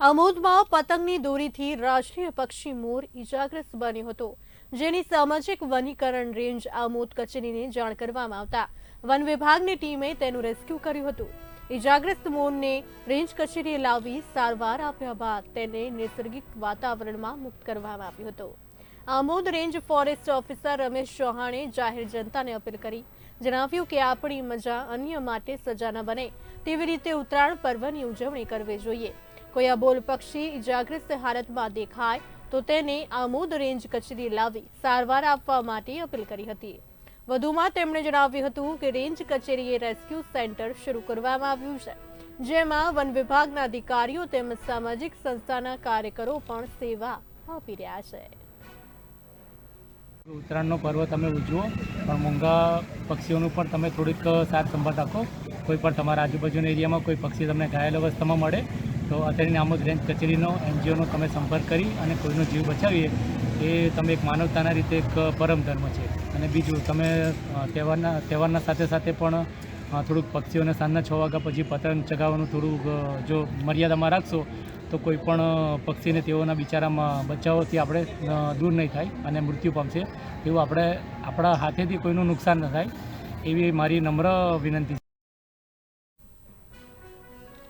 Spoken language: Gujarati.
આમોદમાં પતંગની દોરીથી રાષ્ટ્રીય પક્ષી મોર ઇજાગ્રસ્ત બન્યો હતો, જેની સામાજિક વનીકરણ રેન્જ આમોદ કચેરીને જાણ કરવામાં આવતા વન વિભાગની ટીમે તેનું રેસ્ક્યુ કર્યું હતું। ઇજાગ્રસ્ત મોરને રેન્જ કચેરીએ લાવી સારવાર આપ્યા બાદ તેને નૈસર્ગિક વાતાવરણમાં મુક્ત કરવામાં આવ્યો હતો। Amod range forest officer Ramesh ચૌહાણે જાહેર જનતાને અપીલ કરી જણાવ્યું કે આપણી મજા અન્ય માટે સજા ન બને તેવી રીતે ઉત્તરાયણ પર્વની ઉજવણી કરવી જોઈએ। કોઈ અબોલ પક્ષી ઇજાગ્રસ્ત હાલતમાં દેખાય તો તેને આમોદ રેન્જ કચેરી લાવી સારવાર આપવા માટે અપીલ કરી હતી। વધુમાં તેમણે જણાવ્યું હતું કે રેન્જ કચેરીએ રેસ્ક્યુ સેન્ટર શરૂ કરવામાં આવ્યું છે, જેમાં વન વિભાગના અધિકારીઓ તેમજ સામાજિક સંસ્થાના કાર્યકરો પણ સેવા આપી રહ્યા છે। ઉત્તરાયણનો પર્વ તમે ઉજવો, પણ મૂંગા પક્ષીઓનું પણ તમે થોડીક સાર સંભાળ રાખો। કોઈ પણ તમારા આજુબાજુના એરિયામાં કોઈ પક્ષી તમને ઘાયલ અવસ્થામાં મળે તો અત્યારની આમોદ રેન્જ કચેરીનો એનજીઓનો તમે સંપર્ક કરી અને કોઈનો જીવ બચાવીએ એ તમે એક માનવતાના રીતે એક પરમ ધર્મ છે। અને બીજું, તમે તહેવારના સાથે સાથે પણ થોડુંક પક્ષીઓને સાંજના 6 વાગ્યા પછી પતંગ ચગાવવાનું થોડુંક જો મર્યાદામાં રાખશો તો કોઈ પણ પક્ષીને તેઓના બિચારામાં બચાવોથી આપણે દૂર નહીં થાય અને મૃત્યુ પામશે, એવું આપણે આપણા હાથેથી કોઈનું નુકસાન ન થાય એવી મારી નમ્ર વિનંતી છે।